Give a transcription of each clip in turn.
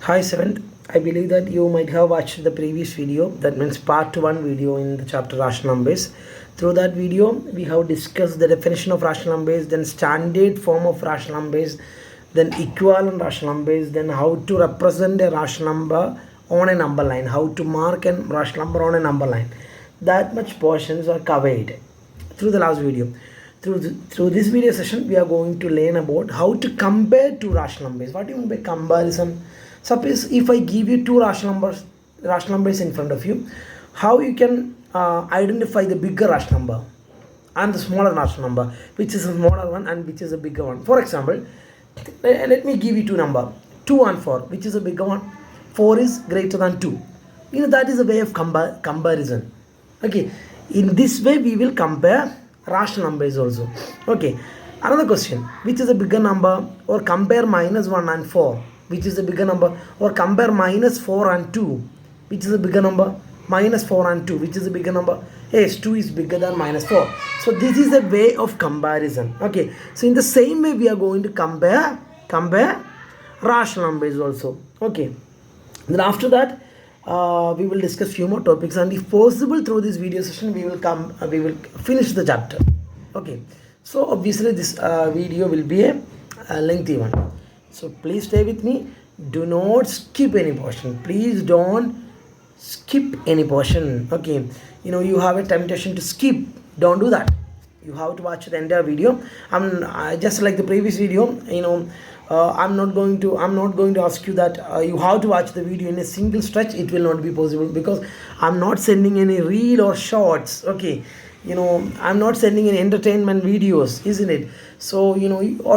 Hi, Seventh. I believe that you might have watched the previous video, that means part 1 video in the chapter rational numbers. Through that video, we have discussed the definition of rational numbers, then standard form of rational numbers, then equivalent rational numbers, then how to represent a rational number on a number line, how to mark a rational number on a number line. That much portions are covered through the last video. Through this video session, we are going to learn about how to compare two rational numbers. What do you mean by comparison? Suppose if I give you two rational numbers in front of you, how you can identify the bigger rational number and the smaller rational number, which is a smaller one and which is a bigger one. For example, let me give you two number, 2 and 4, which is a bigger one. 4 is greater than 2. That is a way of comparison. Okay, in this way we will compare rational numbers also. Okay, another question, which is a bigger number, or compare -1 and 4, which is a bigger number, or compare -4 and 2, which is a bigger number, -4 and 2, which is a bigger number. Yes, 2 is bigger than -4. So this is a way of comparison. Okay, so in the same way we are going to compare rational numbers also. Okay, then after that we will discuss few more topics, and if possible through this video session we will finish the chapter. Okay, so obviously this video will be a lengthy one, so please stay with me. Do not skip any portion. Please don't skip any portion. Okay, you have a temptation to skip. Don't do that. You have to watch the entire video. Just like the previous video, I'm not going to ask you that you have to watch the video in a single stretch. It will not be possible, because I'm not sending any reel or shorts. Okay, I'm not sending any entertainment videos, isn't it? So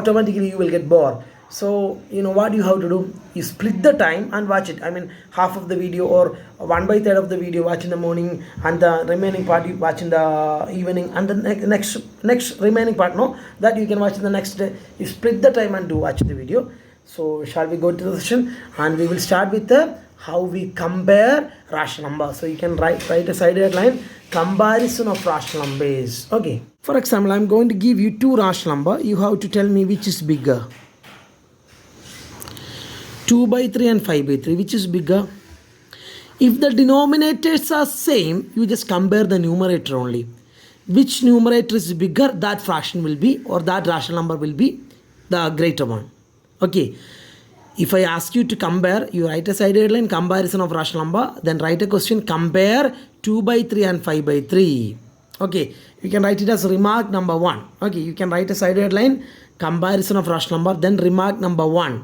automatically you will get bored. So what you have to do, you split the time and watch it. I mean, half of the video or 1/3 of the video watch in the morning, and the remaining part you watch in the evening, and the next remaining part that you can watch in the next day. You split the time and do watch the video. So shall we go to the session, and we will start with how we compare rational numbers. So you can write a side headline, comparison of rational numbers. Okay, for example, I'm going to give you two rational number. You have to tell me which is bigger. 2/3 and 5/3, which is bigger? If the denominators are same, you just compare the numerator only. Which numerator is bigger, that fraction will be, or that rational number will be the greater one. Okay, if I ask you to compare, you write a side headline, comparison of rational number, then write a question, compare 2/3 and 5/3. Okay, you can write it as remark number 1. Okay, you can write a side headline, comparison of rational number, then remark number 1.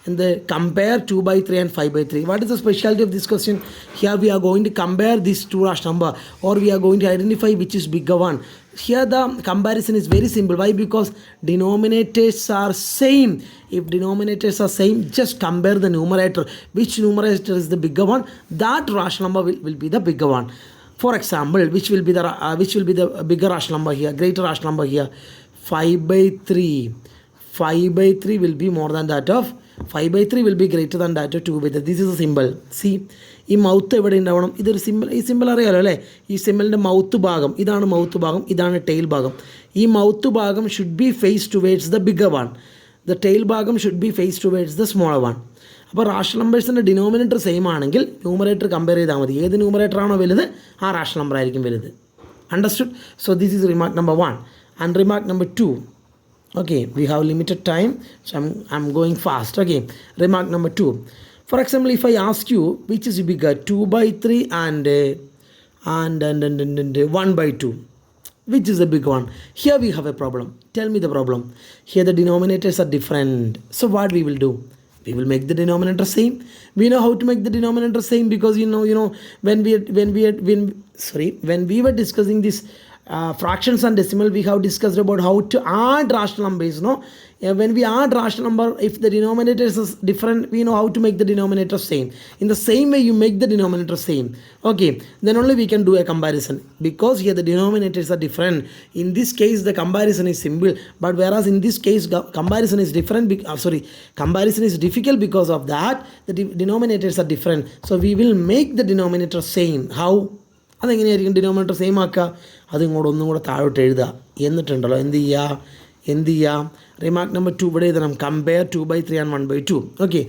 And the compare 2/3 and 5/3. What is the specialty of this question? Here we are going to compare these two rational number, or we are going to identify which is bigger one. Here the comparison is very simple. Why? Because denominators are same. If denominators are same, just compare the numerator. Which numerator is the bigger one? That rational number will be the bigger one. For example, which will be the bigger rational number here, greater rational number here? 5/3. 5/3 will be more than that of 5/3 will be greater than that of 2/3. This is a symbol. See, ഈ mouth എവിടെ ഉണ്ടാവണം? ഇതൊരു simple. ഈ simple അറിയാലോ അല്ലേ? ഈ സിമ്പിളിൻ്റെ mouth ഭാഗം ഇതാണ്, മൗത്ത് ഭാഗം ഇതാണ്, ടെയിൽ ഭാഗം. ഈ മൗത്ത് ഭാഗം should be face towards the bigger one. The tail ഭാഗം should be face towards the smaller one. അപ്പോൾ റാഷണൽ നമ്പേഴ്സിൻ്റെ ഡിനോമിനേറ്റർ സെയിം ആണെങ്കിൽ ന്യൂമറേറ്റർ കമ്പയർ ചെയ്താൽ മതി. ഏത് ന്യൂമറേറ്റർ ആണോ വലുത്, ആ റാഷണൽ നമ്പർ ആയിരിക്കും വലുത്. Understood? So this is remark number 1. And remark number 2. Okay, we have limited time, so I'm going fast. Okay, remark number 2. For example, if I ask you which is bigger, 2/3 and 1/2, which is the big one? Here we have a problem. Tell me the problem. Here the denominators are different. So what we will do? We will make the denominator same. We know how to make the denominator same, because when we were discussing this fractions and decimal, we have discussed about how to add rational numbers. When we add rational number, if the denominator is different, we know how to make the denominator same. In the same way you make the denominator same. Okay, then only we can do a comparison, because here the denominators are different. In this case the comparison is simple, but whereas in this case comparison is different. Comparison is difficult because of that the denominators are different. So we will make the denominator same. How? അതെങ്ങനെയായിരിക്കും denominator same ആക്കുക? അതിങ്ങോട്ട് ഒന്നും കൂടെ താഴോട്ട് എഴുതുക. എന്നിട്ടുണ്ടല്ലോ എന്ത് ചെയ്യുക, remark number 2 ഇവിടെ എഴുതണം, കമ്പയർ 2/3 and 1/2. ഓക്കെ,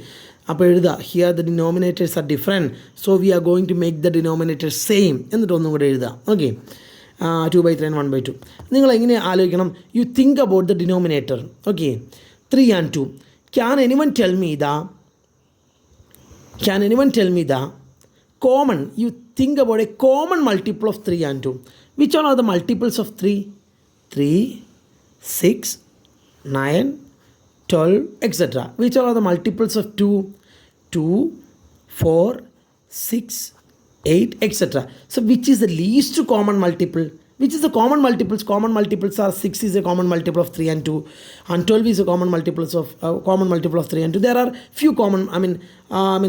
അപ്പോൾ എഴുതുക here the denominators are different so we are going to make the denominator same എന്നിട്ട് ഒന്നും കൂടെ എഴുതുക. Okay, 2/3 and 1/2. നിങ്ങൾ എങ്ങനെ ആലോചിക്കണം? You think about the denominator. Okay, 3 and 2. Can anyone tell me the common? You think about a common multiple of 3 and 2. Which one are the multiples of 3? 3, 6, 9, 12, etc. Which are the multiples of 2? 2, 4, 6, 8, etc. So which is the least common multiple? Which is the common multiples? Common multiples are 6 is a common multiple of 3 and 2, and 12 is a common multiple of 3 and 2. There are few common.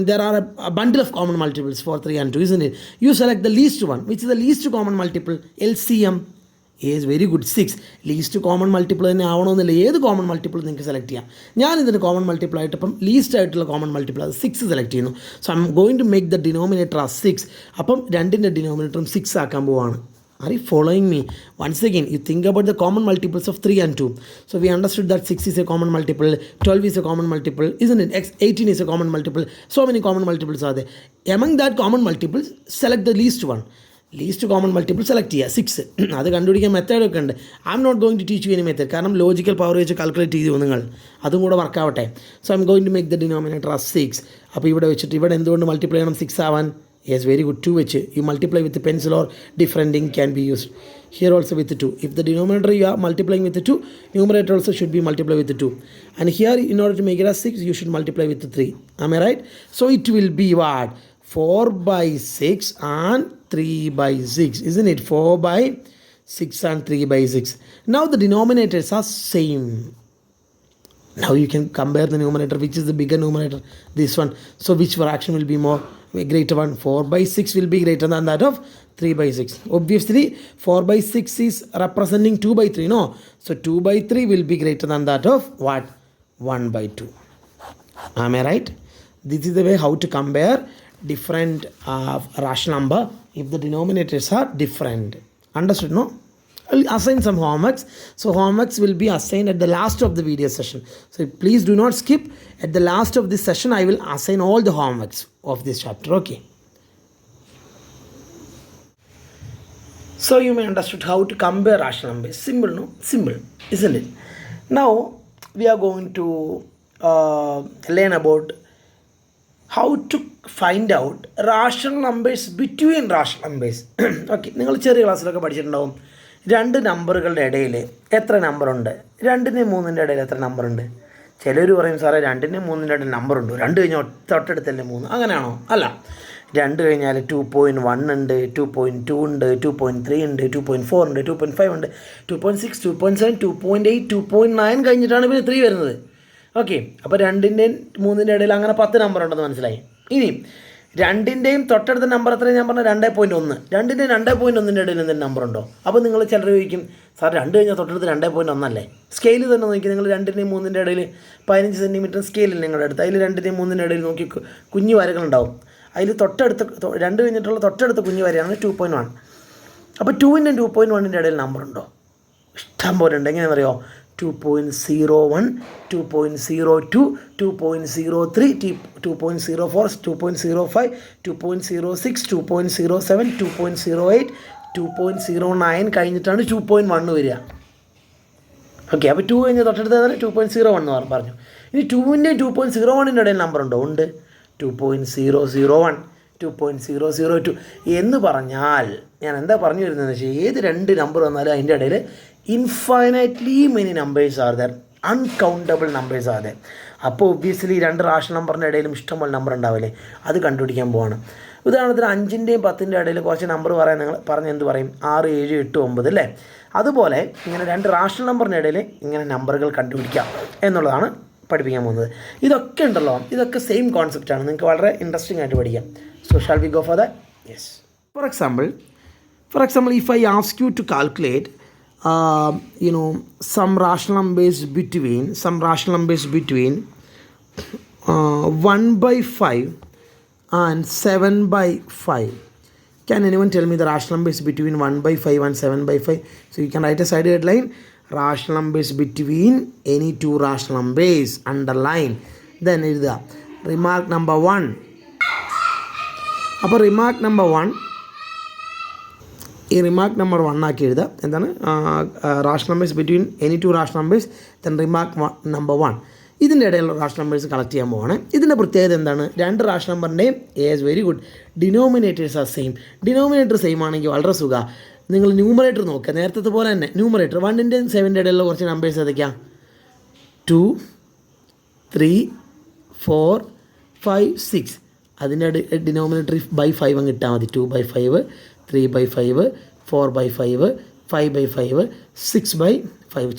There are a bundle of common multiples for 3 and 2, isn't it? You select the least one. Which is the least common multiple? LCM is very good. 6 least common multiple തന്നെ ആവണമെന്നില്ല. ഏത് common multiple നിങ്ങൾക്ക് select ചെയ്യാം. ഞാൻ ഇതിൻ്റെ common multiple ആയിട്ട് ഇപ്പം least ആയിട്ടുള്ള കോമൺ മൾട്ടിപ്പിൾ അത് 6 സെലക്ട് ചെയ്യുന്നു. So I'm going to make the denominator ആ 6. അപ്പം 2ൻ്റെ ഡിനോമിനേറ്ററും 6 ആക്കാൻ പോവാണ്. Are you following me? Once again, you think about the common multiples of 3 and 2. So we understood that 6 is a common multiple, 12 is a common multiple, isn't it? 18 is a common multiple. So many common multiples are there. Among that common multiples, select the least one. Least common multiple select ചെയ്യുക 6. അത് കണ്ടുപിടിക്കാൻ മെത്തേഡൊക്കെ ഉണ്ട്. I'm not going to teach you any method. കാരണം logical power വെച്ച് calculate ചെയ്തു നിങ്ങൾ, അതും കൂടെ വർക്കാവട്ടെ. So I'm going to make the denominator as 6. അപ്പോൾ ഇവിടെ വെച്ചിട്ട് ഇവിടെ എന്തുകൊണ്ട് മൾട്ടിപ്ലൈ ചെയ്യണം 6 ആവാൻ? Yes, very good. 2 വെച്ച് you multiply with the pencil or different ink can be used. Here also with the 2. If the denominator you are multiplying with the 2, numerator also should be multiplied with the 2. And here in order to make it as 6, you should multiply with the 3. Am I right? So it will be what? 4/6 and 3/6. Isn't it? 4/6 and 3/6. Now the denominators are same. Now you can compare the numerator. Which is the bigger numerator? This one. So which fraction will be more greater one? 4/6 will be greater than that of 3/6. Obviously 4/6 is representing 2/3. No. So 2/3 will be greater than that of what? 1/2. Am I right? This is the way how to compare different rational number if the denominators are different. Understood? No? I'll assign some homeworks. So homeworks will be assigned at the last of the video session. So please do not skip. At the last of this session, I will assign all the homeworks of this chapter. Okay. So you may understood how to compare rational numbers. Simple, no? Simple, isn't it? Now we are going to learn about how to find out rational numbers between rational numbers. Okay. നിങ്ങൾ ചെറിയ ക്ലാസ്സിലൊക്കെ പഠിച്ചിട്ടുണ്ടാവും. 2 നമ്പറുകളുടെ ഇടയിൽ എത്ര നമ്പറുണ്ട്? 2ൻ്റെയും 3ൻ്റെ ഇടയിൽ എത്ര നമ്പറുണ്ട്? ചിലർ പറയും സാറേ 2ൻ്റെയും 3ൻ്റെ ഇടയിൽ നമ്പറുണ്ട്, 2 കഴിഞ്ഞാൽ തൊട്ടടുത്തല്ലേ 3. അങ്ങനെയാണോ? അല്ല. 2 കഴിഞ്ഞാൽ 2.1 ഉണ്ട്, 2.2 ഉണ്ട്, 2.3 ഉണ്ട്, 2.4 ഉണ്ട്, 2.5 ഉണ്ട്, 2.6, 2.7, 2.8, 2.9 കഴിഞ്ഞിട്ടാണ് പിന്നെ 3 വരുന്നത്. ഓക്കെ, അപ്പോൾ 2ൻ്റെയും 3ൻ്റെ ഇടയിൽ അങ്ങനെ 10 നമ്പർ ഉണ്ടെന്ന് മനസ്സിലായി. ഇനി 2ൻ്റെയും തൊട്ടടുത്ത നമ്പർ എത്രയും ഞാൻ പറഞ്ഞാൽ 2.1. 2ൻ്റെയും 2.1ൻ്റെ ഇടയിൽ എന്തെങ്കിലും നമ്പർ ഉണ്ടോ? അപ്പോൾ നിങ്ങൾ ചിലർ ചോദിക്കും സാർ 2 കഴിഞ്ഞാൽ തൊട്ടടുത്ത് 2.1 അല്ലേ? സ്കെയിൽ തന്നെ നോക്കി. നിങ്ങൾ 2ൻ്റെയും 3ൻ്റെ ഇടയിൽ 15 സെൻറ്റിമീറ്റർ സ്കെയിലിൽ നിങ്ങളുടെ അടുത്ത്, അതിൽ 2ൻ്റെയും 3ൻ്റെ ഇടയിൽ നോക്കി കുഞ്ഞു വരകളുണ്ടാവും. അതിൽ തൊട്ടടുത്ത് 2 കഴിഞ്ഞിട്ടുള്ള തൊട്ടടുത്ത കുഞ്ഞു വരയാണ് 2.1. അപ്പോൾ 2ൻ്റെയും 2.1ൻ്റെ ഇടയിൽ നമ്പർ ഉണ്ടോ? ഇഷ്ടം പോലെ ഉണ്ട്. എങ്ങനെ പറയുമോ? 2.01, 2.02, 2.03, 2.04, 2.05, 2.06, 2.07, 2.08, 2.09 കഴിഞ്ഞിട്ടാണ് 2.1 വരിക. ഓക്കെ, അപ്പോൾ 2 കഴിഞ്ഞ് തൊട്ടടുത്ത് 2.01 പറഞ്ഞു. ഇനി 2ൻ്റെയും 2.01ൻ്റെ ഇടയിൽ നമ്പർ ഉണ്ടോ? ഉണ്ട്. 2.001, 2.002 എന്ന് പറഞ്ഞാൽ ഞാൻ എന്താ പറഞ്ഞു വരുന്നതെന്ന് വെച്ചാൽ ഏത് 2 നമ്പർ വന്നാലും അതിൻ്റെ ഇടയിൽ infinitely many numbers are there, uncountable numbers are there. അപ്പോൾ ഒബ്വിയസ്ലി 2 റാഷണൽ നമ്പറിൻ്റെ ഇടയിലും ഇഷ്ടംപോലെ നമ്പർ ഉണ്ടാവില്ലേ, അത് കണ്ടുപിടിക്കാൻ പോവാണ്. ഉദാഹരണത്തിന് 5ൻ്റെയും 10ൻ്റെ ഇടയിൽ കുറച്ച് നമ്പർ പറയാൻ നിങ്ങൾ പറഞ്ഞ് എന്ത് പറയും? 6, 7, 8, 9 അല്ലേ? അതുപോലെ ഇങ്ങനെ 2 റാഷണൽ നമ്പറിൻ്റെ ഇടയിൽ ഇങ്ങനെ നമ്പറുകൾ കണ്ടുപിടിക്കാം എന്നുള്ളതാണ് പഠിപ്പിക്കാൻ പോകുന്നത്. ഇതൊക്കെ ഉണ്ടല്ലോ, ഇതൊക്കെ സെയിം കോൺസെപ്റ്റാണ്. നിങ്ങൾക്ക് വളരെ ഇൻട്രസ്റ്റിംഗ് ആയിട്ട് പഠിക്കാം. So shall we go for that? Yes. For example, if I ask you to calculate some rational numbers between 1/5 and 7/5. Can anyone tell me the rational numbers between 1/5 and 7/5? So you can write a side headline, rational numbers between any 2 rational numbers, underline. Then remark number 1. അപ്പോൾ remark number 1, ഈ remark number 1 ആക്കി എഴുതുക. എന്താണ്? Rational numbers between any two rational numbers, then remark number 1. ഇതിൻ്റെ ഇടയിലുള്ള rational numbers collect ചെയ്യാൻ പോവാണ്. ഇതിൻ്റെ പ്രത്യേകത എന്താണ്? രണ്ട് റാഷണൽ നമ്പറിൻ്റെയും as very good, denominators are same. Denominator same ആണെങ്കിൽ വളരെ സുഖമാണ്. നിങ്ങൾ ന്യൂമറേറ്റർ നോക്കുക, നേരത്തെ പോലെ തന്നെ ന്യൂമറേറ്റർ 1-ൻ്റെയും 7-ൻ്റെ ഇടയിലുള്ള കുറച്ച് നമ്പേഴ്സ് ഏതൊക്കെയാണ്? 2, 3, 4, 5, 6. അതിൻ്റെ ഡിനോമിനേറ്റർ ബൈ 5 അങ്ങ് ഇട്ടാൽ മതി. 2/5, 3/5, 4/5, 5/5, 6/5.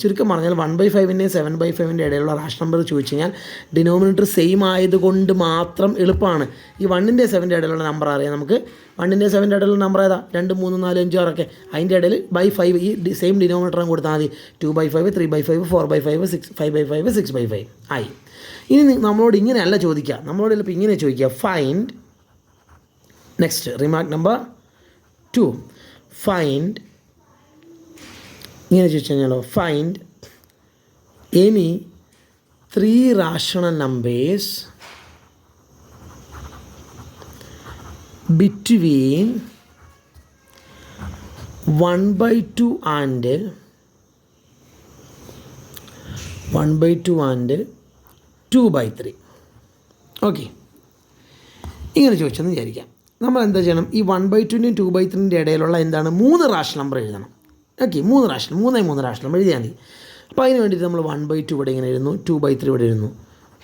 ചുരുക്കം പറഞ്ഞാൽ 1/5-ൻ്റെയും 7/5-ൻ്റെ ഇടയിലുള്ള റാഷണൽ നമ്പർ ചോദിച്ചു കഴിഞ്ഞാൽ ഡിനോമിനേറ്റർ സെയിം ആയതുകൊണ്ട് മാത്രം എളുപ്പമാണ്. ഈ 1-ൻ്റെ 7-ൻ്റെ ഇടയിലുള്ള നമ്പർ അറിയാം നമുക്ക്. 1-ൻ്റെ 7-ൻ്റെ ഇടയിലുള്ള നമ്പർ ഏതാ? 2, 3, 4, 5, 6 ഒക്കെ. അതിൻ്റെ ഇടയിൽ ബൈ 5 ഈ സെയിം ഡിനോമിനേറ്ററും കൊടുത്താൽ മതി. 2/5, 3/5, 4/5, 5/5, 6/5 ആയി. ഇനി നമ്മളോട് ഇങ്ങനെയല്ല ചോദിക്കുക, നമ്മളോട് ചിലപ്പോൾ ഇങ്ങനെ ചോദിക്കുക, find next remark number 2. Find ഇങ്ങനെ ചോദിച്ചു കഴിഞ്ഞാലോ, find any 3 rational numbers between 1/2 and 2/3. Okay, ഇങ്ങനെ ചോദിച്ചെന്ന് വിചാരിക്കാം. നമ്മൾ എന്താ ചെയ്യണം? ഈ 1/2-ൻ്റെയും 2/3-ൻ്റെ ഇടയിലുള്ള എന്താണ് 3 റാഷണൽ നമ്പർ എഴുതണം. ഓക്കെ, 3 റാഷണൽ 3 റാഷണൽ നമ്പർ എഴുതിയാൽ മതി. അപ്പോൾ അതിന് വേണ്ടിയിട്ട് നമ്മൾ 1/2 ഇവിടെ ഇങ്ങനെ എഴുതുന്നു, 2/3 ഇവിടെ എഴുതുന്നു.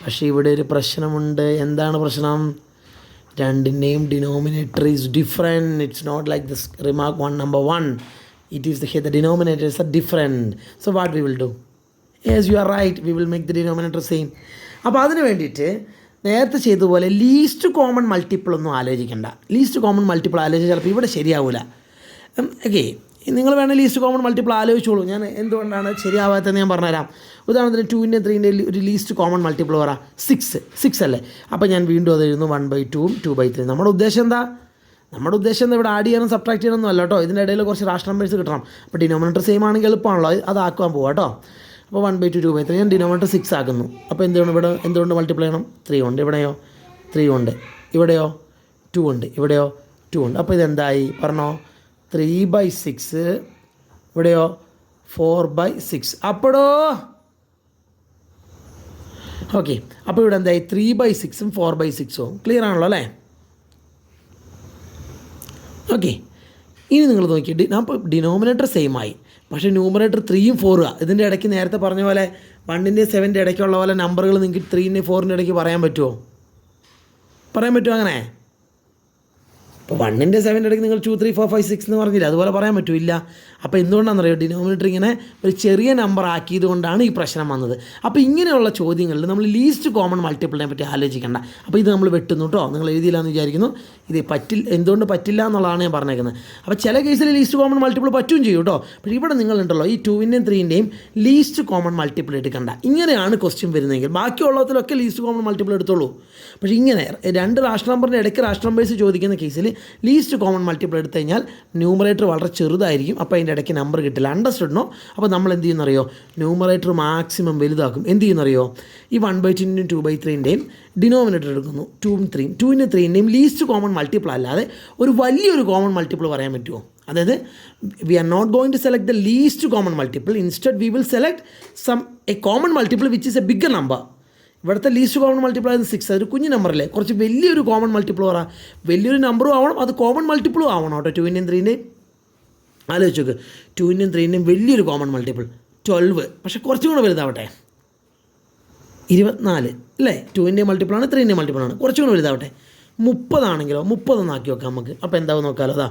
പക്ഷേ ഇവിടെ ഒരു പ്രശ്നമുണ്ട്. എന്താണ് പ്രശ്നം? രണ്ടിൻ്റെയും denominator is different. It's not like this remark 1 number 1. It is the denominators are different. So what we will do? Yes, you are right, we will make the denominator same. അപ്പോൾ അതിന് വേണ്ടിയിട്ട് നേരത്തെ ചെയ്തതുപോലെ ലീസ്റ്റ് കോമൺ മൾട്ടിപ്പിൾ ഒന്നും ആലോചിക്കേണ്ട. Least common multiple ആലോചിച്ചാൽ ചിലപ്പോൾ ഇവിടെ ശരിയാവില്ല. ഓക്കെ, നിങ്ങൾ വേണമെങ്കിൽ ലീസ്റ്റ് കോമൺ മൾട്ടിപ്പിൾ ആലോചിച്ചോളൂ. ഞാൻ എന്തുകൊണ്ടാണ് ശരിയാവാത്തതെന്ന് ഞാൻ പറഞ്ഞുതരാം. ഉദാഹരണത്തിന് 2-ൻ്റെയും 3-ൻ്റെയും ഒരു ലീസ്റ്റ് കോമൺ മൾട്ടിപ്പിൾ പറ 6 അല്ലേ. അപ്പോൾ ഞാൻ വീണ്ടും അത് എഴുതുന്നു 1/2, 2/3. നമ്മുടെ ഉദ്ദേശം എന്താ? ഇവിടെ ആഡ് ചെയ്യണം, സബ്ട്രാക്ട് ചെയ്യണമെന്നും അല്ല കേട്ടോ. ഇതിൻ്റെ ഇടയിൽ കുറച്ച് റാഷണൽ നമ്പേഴ്സ് കിട്ടണം. അപ്പോൾ ഡിനോമിനേറ്റർ സെയിം ആണെങ്കിൽ എളുപ്പമാണല്ലോ, അത് ആക്കുവാൻ പോവാം കേട്ടോ. അപ്പോൾ 1/2, 2/3 ഞാൻ ഡിനോമിനേറ്റർ 6 ആക്കുന്നു. അപ്പോൾ എന്തുകൊണ്ട് മൾട്ടിപ്ലൈ ചെയ്യണം? 3 ഉണ്ട്. ഇവിടെയോ 3 ഉണ്ട്. ഇവിടെയോ 2 ഉണ്ട്. ഇവിടെയോ 2 ഉണ്ട്. അപ്പോൾ ഇതെന്തായി പറഞ്ഞോ? 3/6. ഇവിടെയോ 4/6. അപ്പോഴോ ഓക്കെ, അപ്പോൾ ഇവിടെ എന്തായി? 3/6ഉം 4/6ഉം ക്ലിയർ ആണല്ലോ അല്ലേ? ഓക്കെ, ഇനി നിങ്ങൾ നോക്കിയിട്ട് അപ്പോൾ ഡിനോമിനേറ്റർ സെയിം ആയി, പക്ഷേ ന്യൂമറേറ്റർ 3ഉം 4ഉം. ഇതിൻ്റെ ഇടയ്ക്ക് നേരത്തെ പറഞ്ഞ പോലെ 1-ൻ്റെയും 7-ൻ്റെ ഇടയ്ക്കുള്ള പോലെ നമ്പറുകൾ നിങ്ങൾക്ക് 3-ൻ്റെയും 4-ൻ്റെ ഇടയ്ക്ക് പറയാൻ പറ്റുമോ അങ്ങനെ? ഇപ്പോൾ 1-ൻ്റെ 7-ൻ്റെ ഇടയ്ക്ക് നിങ്ങൾ 2, 3, 4, 5, 6 എന്ന് പറഞ്ഞില്ല, അതുപോലെ പറയാൻ പറ്റില്ല. അപ്പോൾ എന്തുകൊണ്ടാണെന്നറിയോ? ഡിനോമിനേറ്റർ ഇങ്ങനെ ഒരു ചെറിയ നമ്പർ ആക്കിയത് കൊണ്ടാണ് ഈ പ്രശ്നം വന്നത്. അപ്പോൾ ഇങ്ങനെയുള്ള ചോദ്യങ്ങളിൽ നമ്മൾ ലീസ്റ്റ് കോമൺ മൾട്ടിപ്പിളിനെ പറ്റി ആലോചിക്കേണ്ട. അപ്പോൾ ഇത് നമ്മൾ വെട്ടുന്നു കേട്ടോ. നിങ്ങൾ എഴുതിയില്ല എന്ന് വിചാരിക്കുന്നു. ഇത് എന്തുകൊണ്ട് പറ്റില്ല എന്നുള്ളതാണ് ഞാൻ പറഞ്ഞേക്കുന്നത്. അപ്പോൾ ചില കേസിൽ ലീസ്റ്റ് കോമൺ മൾട്ടിപ്പിൾ പറ്റുകയും ചെയ്യും കേട്ടോ. പക്ഷേ ഇവിടെ നിങ്ങളുണ്ടല്ലോ ഈ 2-ൻ്റെയും 3-ൻ്റെയും ലീസ്റ്റ് കോമൺ മൾട്ടിപ്പിൾ എടുക്കണ്ട. ഇങ്ങനെയാണ് ക്വസ്റ്റ്യൻ വരുന്നതെങ്കിൽ ബാക്കിയുള്ളതിലൊക്കെ ലീസ്റ്റ് കോമൺ മൾട്ടിപ്പിൾ എടുത്തോളൂ. പക്ഷേ ഇങ്ങനെ 2 റാഷണൽ നമ്പറിൻ്റെ ഇടയ്ക്ക് റാഷണൽ നമ്പേഴ്സ് ചോദിക്കുന്ന കേസിൽ ലീസ്റ്റ് കോമൺ മൾട്ടിപ്പിൾ എടുത്തു കഴിഞ്ഞാൽ ന്യൂമറേറ്റർ വളരെ ചെറുതായിരിക്കും. അപ്പോൾ അതിൻ്റെ ഇടയ്ക്ക് നമ്പർ കിട്ടില്ല. അണ്ടർസ്റ്റുഡ്നോ? അപ്പോൾ നമ്മൾ എന്ത് ചെയ്യുന്നറിയോ? Numerator maximum വലുതാക്കും. എന്ത് ചെയ്യുന്നറിയോ? ഈ 1/2-ൻ്റെയും 2/3-ൻ്റെയും ഡിനോമിനേറ്റർ എടുക്കുന്നു 2ഉം 3ഉം. 2-ൻ്റെയും 3-ൻ്റെയും ലീസ്റ്റ് കോമൺ മൾട്ടിപ്പിൾ അല്ലാതെ ഒരു വലിയൊരു കോമൺ മൾട്ടിപ്പിൾ പറയാൻ പറ്റുമോ? അതായത് we are not going to select the least common multiple. Instead we will select a common multiple which is a bigger number. ഇവിടുത്തെ ലീസ്റ്റ് കോമൺ മൾട്ടിപ്പിൾ ആയത് 6. അതൊരു കുഞ്ഞു നമ്പറല്ലേ. കുറച്ച് വലിയൊരു കോമൺ മൾട്ടിപ്പിൾ പറ. വലിയൊരു നമ്പറും ആവണം, അത് കോമൺ മൾട്ടിപ്പിളും ആവണം കേട്ടോ. 2-ൻ്റെയും 3-ൻ്റെയും ആലോചിച്ച് നോക്ക്. 2-ൻ്റെയും 3-ൻ്റെയും വലിയൊരു കോമൺ മൾട്ടിപ്പിൾ 12. പക്ഷേ കുറച്ചും കൂടെ വലുതാവട്ടെ, 24 അല്ലേ. 2-ൻ്റെയും മൾട്ടിപ്പിളാണ്, 3-ൻ്റെയും മൾട്ടിപ്പിളാണ്. കുറച്ചും കൂടെ വലുതാവട്ടെ, 30 ആണെങ്കിലോ 30 ആക്കി വെക്കാം നമുക്ക്. അപ്പോൾ എന്താവും നോക്കാമല്ലോ. അതാ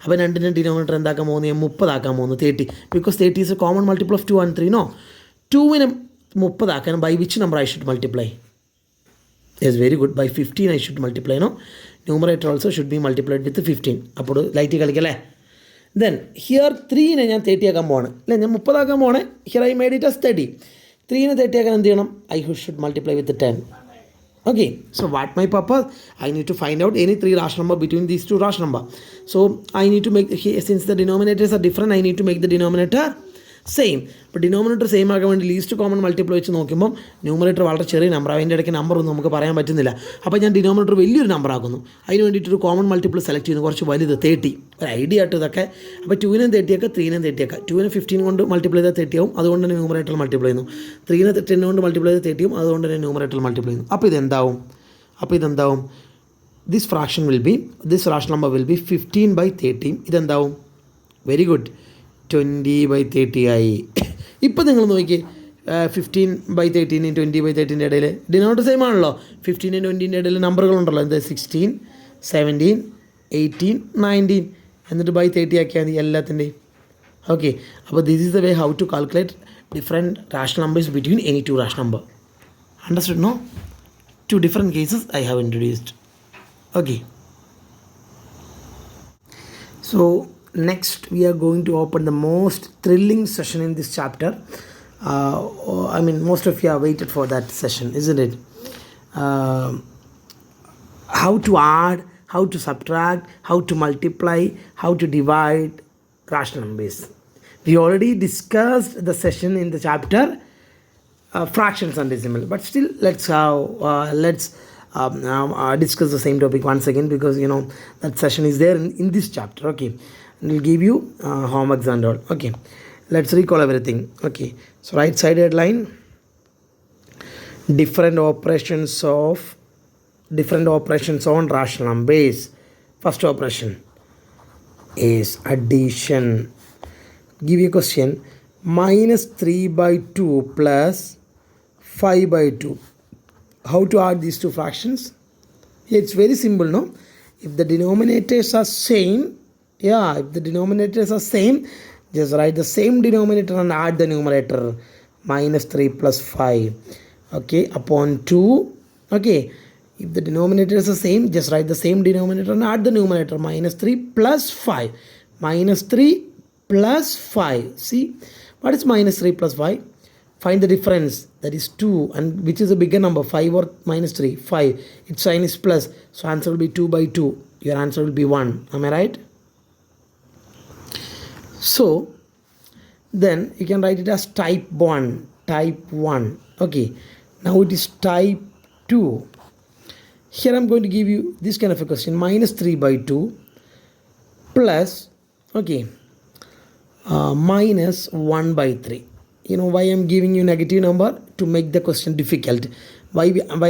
അപ്പോൾ 2-ൻ്റെയും ഡിനോമിനേറ്റർ എന്താക്കാൻ പോകുന്നത്? 30 ആക്കാൻ പോകുന്നു. 30 because 30 is a common multiple of 2 and 3. No, 2-നെ 30 ആക്കണം. By which number I should multiply? Yes, very good. By 15 I should multiply. No, numerator also should be multiplied with 15. അപ്പോൾ ലൈറ്റ് കളിക്കല്ലേ. ദെൻ ഹിയർ 3-നെ ഞാൻ 30 ആക്കാൻ പോവാണ് അല്ലേ. ഞാൻ 30 ആക്കാൻ പോവാണ്. Here I made it as 30. 3-നെ 30 ആക്കാൻ എന്ത് ചെയ്യണം? I should multiply with 10. Okay, so what my purpose? I need to find out any 3 rational number between these 2 rational number. So I need to make, since the denominators are different, I need to make the denominator same. ഇപ്പോൾ denominator same ആക്കാൻ വേണ്ടി least common multiple വെച്ച് നോക്കുമ്പോൾ numerator വളരെ ചെറിയ number, അതിൻ്റെ ഇടയ്ക്ക് നമ്പറൊന്നും നമുക്ക് പറയാൻ പറ്റുന്നില്ല. അപ്പോൾ ഞാൻ ഡിനോമിനേറ്റർ വലിയൊരു നമ്പർ ആക്കുന്നു. അതിന് വേണ്ടിയിട്ടൊരു കോമൺ മൾട്ടിപ്പിൾ സെലക്ട് ചെയ്യുന്നു, കുറച്ച് വലുത് 30. ഒരു ഐഡിയ ആയിട്ട് ഇതൊക്കെ. അപ്പോൾ 2നും 30 ആക്കുക, 3നും 30 ആക്കുക. 2നെ 15 കൊണ്ട് മൾട്ടിപ്ലൈ ചെയ്താൽ 30 ആവും, അതുകൊണ്ട് തന്നെ ന്യൂമറേറ്റർ മൾട്ടിപ്ലൈ ചെയ്യുന്നു. 3നെ 10 കൊണ്ട് മൾട്ടിപ്ലൈ ചെയ്താൽ 30 ആവും, അതുകൊണ്ട് തന്നെ ന്യൂമറേറ്റർ മൾട്ടിപ്ലൈ ചെയ്യുന്നു. അപ്പോൾ ഇതെന്താവും? This fraction will be, this rational number will be 15/30. ഇതെന്താവും? വെരി ഗുഡ്, 20/30 ആയി. ഇപ്പോൾ നിങ്ങൾ നോക്കിയേ, 15/13 20/30 ഇടയിൽ ഡിനോമിനേറ്റർ സെയിം ആണല്ലോ. 15 20 ഇടയിൽ നമ്പറുകളുണ്ടല്ലോ, എന്ത് 16 17 18 19, എന്നിട്ട് ബൈ 30 ആക്കിയാൽ മതി എല്ലാത്തിൻ്റെയും. ഓക്കെ, അപ്പോൾ this is the way how to calculate different rational numbers between any two rational number. Understood no? 2 different cases I have introduced. Okay, so next we are going to open the most thrilling session in this chapter. I mean, most of you have waited for that session, isn't it? How to add, how to subtract, how to multiply, how to divide rational numbers. We already discussed the session in the chapter fractions and decimal, but still let's discuss the same topic once again, because you know that session is there in this chapter. Okay, and we'll give you homeworks and all. Okay, let's recall everything. Okay, so right sided line, different operations on rational numbers. First operation is addition. Give you a question, -3/2 plus 5/2. How to add these two fractions? It's very simple, no? If the denominators are same, just write the same denominator and add the numerator. -3 plus 5, okay, upon 2. Okay, if the denominators are same, just write the same denominator and add the numerator. -3 plus 5. -3 plus 5. See, what is -3 plus 5? Find the difference, that is 2, and which is a bigger number, 5 or -3? 5. Its sign is plus, so answer will be 2/2. Your answer will be 1. Am I right? So then you can write it as type 1. Okay, now it is type 2. Here I'm going to give you this kind of a question, -3/2 plus, okay, -1/3. You know why I'm giving you negative number? To make the question difficult. Why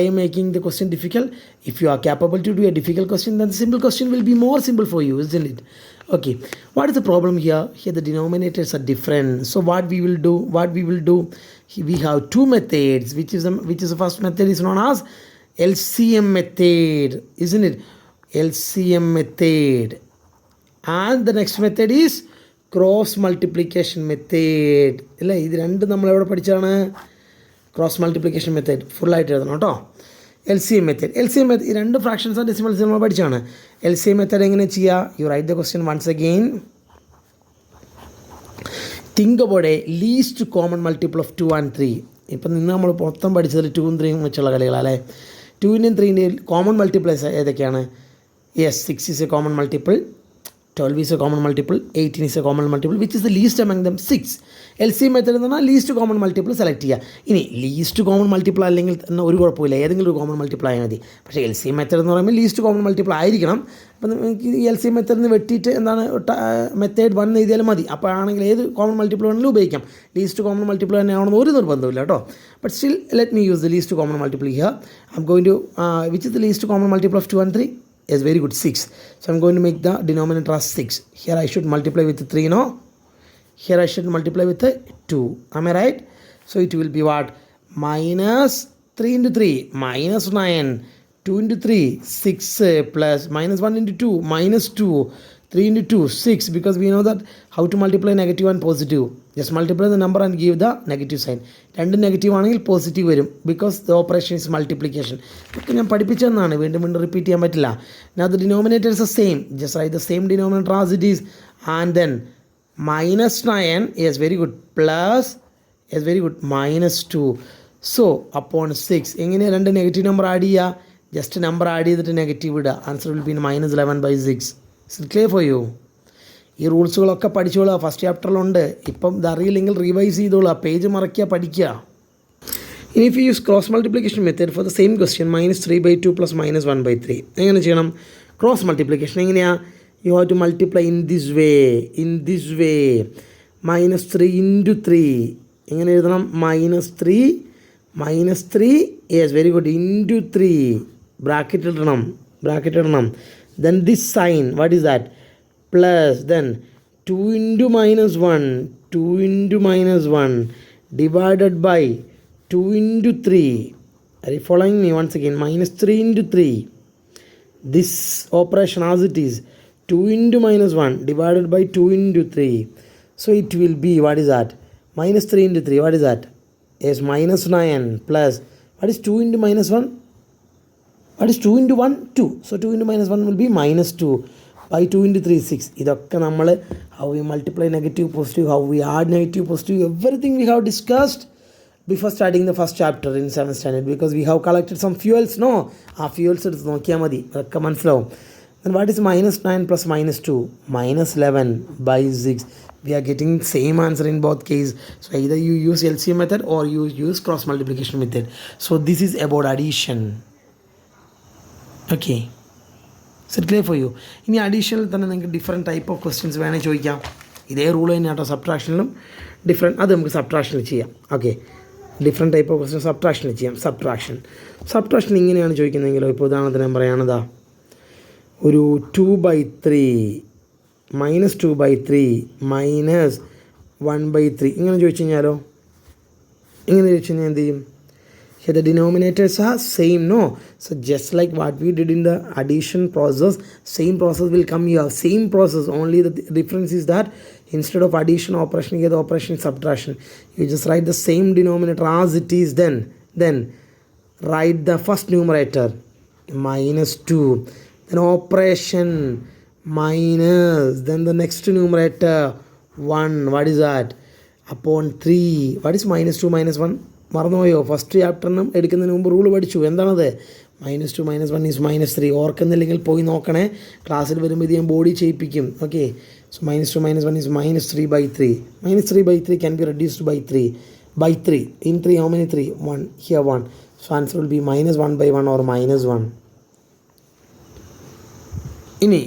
I'm making the question difficult? If you are capable to do a difficult question, then the simple question will be more simple for you, isn't it? Okay, what is the problem here? Here the denominators are different. So what we will do? We have two methods. Which is the first method is known as LCM method, isn't it? LCM method. And the next method is cross multiplication method. അല്ലേ, ഇത് രണ്ടും നമ്മളെവിടെ പഠിച്ചതാണ്? Cross multiplication method. ഫുള്ളായിട്ട് എഴുതണം കേട്ടോ. LCM method ഈ രണ്ട് ഫ്രാക്ഷൻസ് ആൻഡ് ഡെസിമൽസ് നമ്മൾ പഠിച്ചാണ്. LCM മെത്തേഡ് എങ്ങനെ ചെയ്യുക? You write the question once again. Think about a least common multiple of 2 and 3. ഇപ്പം നിന്ന് നമ്മൾ മൊത്തം പഠിച്ചത് 2 and 3 വെച്ചുള്ള കളികളാണ് അല്ലേ. 2ൻ്റെയും 3ൻ്റെയും കോമൺ മൾട്ടിപ്പിൾസ് ഏതൊക്കെയാണ്? Yes, 6 is a common multiple, 12 is a common multiple, 18 is a common multiple. Which is the least among them? 6. LCM method എന്ന് പറഞ്ഞാൽ ലീസ്റ്റ് കോമൺ മൾട്ടിപ്പിൾ സെലക്ട് ചെയ്യുക. ഇനി ലീസ്റ്റ് കോമൺ മൾട്ടിപ്പിൾ അല്ലെങ്കിൽ തന്നെ ഒരു കുഴപ്പമില്ല, ഏതെങ്കിലും ഒരു കോമൺ മൾട്ടിപ്പിൾ ആയാൽ മതി. പക്ഷേ LCM മെത്തേഡ് എന്ന് പറയുമ്പോൾ ലീസ്റ്റ് കോമൺ മൾട്ടിപ്പിൾ ആയിരിക്കണം. അപ്പം നിങ്ങൾക്ക് ഈ LCM മെത്തേഡിൽ നിന്ന് വെട്ടിയിട്ട് എന്താണ് മെത്തേഡ് 1 എഴുതിയാലും മതി. അപ്പോൾ ആണെങ്കിൽ ഏത് കോമൺ മൾട്ടിപ്പിൾ വേണമെങ്കിലും ഉപയോഗിക്കാം. ലീസ്റ്റ് കോമൺ മൾട്ടിപ്പിൾ തന്നെ ആവണമെന്ന് ഒരു നിർബന്ധമില്ല കേട്ടോ. But still let me use the least common multiple here. I'm going to which is the least common multiple of 2 and 3? Yes, very good, 6. So I'm going to make the denominator as 6. Here I should multiply with 3, no? Here I should multiply with 2. Am I right? So it will be what? -3 into 3, -9. 2 into 3, 6, plus -1 into 2, -2. 3 into 2, 6, because we know that how to multiply negative and positive. Just multiply the number and give the negative sign. രണ്ടും negative ആണെങ്കിൽ positive വരും, because the operation is multiplication. ഇതൊക്കെ ഞാൻ പഠിപ്പിച്ചതെന്നാണ്, വീണ്ടും repeat ചെയ്യാൻ പറ്റില്ല. Now the denominators are same. Just write the same denominator as it is, and then -9, yes, very good, plus, yes, very good, -2. So upon 6, എങ്ങനെ രണ്ട് negative number add ചെയ്യുക? Just number add ചെയ്തിട്ട് negative ഇടുക. Answer will be -11/6. Is it clear for you? ഈ റൂൾസുകളൊക്കെ പഠിച്ചോളുക, first ചാപ്റ്ററിലുണ്ട്. ഇപ്പം ഇതറിയില്ലെങ്കിൽ revise ചെയ്തോളുക, page മറയ്ക്കുക, പഠിക്കുക. ഇനി if you use cross multiplication method for the same question -3/2 + -1/3 എങ്ങനെ ചെയ്യണം? ക്രോസ് മൾട്ടിപ്ലിക്കേഷൻ എങ്ങനെയാണ്? You have to multiply in this way -3 × 3 എങ്ങനെ എഴുതണം? -3 യെസ് വെരി ഗുഡ് × 3 ബ്രാക്കറ്റ് ഇടണം. Then this sign what is that? Plus then 2 × -1 divided by 2 × 3. Are you following me? Once again, -3 × 3. This operation as it is, 2 × -1 divided by 2 × 3. So it will be, what is that? -3 × 3, what is that? Yes, -9 plus, what is 2 × -1? What is 2 × 1? 2. So 2 × -1 will be -2 by 2 × 3, 6. ഇതൊക്കെ നമ്മൾ how we multiply negative positive, how we add negative positive, everything we have discussed before starting the first chapter in 7th standard, because we have collected some fuels. No, ആ fuels എടുത്ത് നോക്കിയാൽ മതി, അതൊക്കെ മനസ്സിലാവും. Then what is -9 plus -2? -11 by 6. We are getting same answer in both cases. So either you use LCM method or you use cross multiplication method. So this is about addition. Okay, is it clear for you? ഇനി അഡീഷനിൽ തന്നെ നിങ്ങൾക്ക് different type of questions വേണേൽ ചോദിക്കാം. ഇതേ rule തന്നെ കേട്ടോ സബ്ട്രാക്ഷനിലും different, അത് നമുക്ക് സബ്ട്രാക്ഷനിൽ ചെയ്യാം. Okay, different type of question സബ്ട്രാക്ഷനിൽ ചെയ്യാം. സബ്ട്രാക്ഷൻ ഇങ്ങനെയാണ് ചോദിക്കുന്നതെങ്കിലോ, ഇപ്പോൾ ഉദാഹരണത്തിന് ഞാൻ പറയുകയാണതാ, ഒരു 2/3 -2/3 -1/3 ഇങ്ങനെ ചോദിച്ചു കഴിഞ്ഞാലോ, എന്ത് ചെയ്യും? Here the denominators are same, no? So just like what we did in the addition process, same process will come here. Same process, only the difference is that instead of addition operation, here the operation is subtraction. You just write the same denominator as it is, then write the first numerator -2, then operation minus, then the next numerator 1. What is that? Upon 3. What is -2 -1? മറന്നുപോയോ? First ചാപ്റ്ററിനും എടുക്കുന്നതിന് മുമ്പ് rule പഠിച്ചു. എന്താണത്? -2 -1 is -3. ഓർക്കുന്നില്ലെങ്കിൽ പോയി നോക്കണേ, ക്ലാസ്സിൽ വരുമ്പോൾ ഇത് ഞാൻ ബോഡി ചെയ്യിപ്പിക്കും. Okay, so -2 -1 is -3/3. -3/3 can be reduced by 3. In 3, how many 3? 1. Here 1. So answer will be -1/1 or -1. ഇനി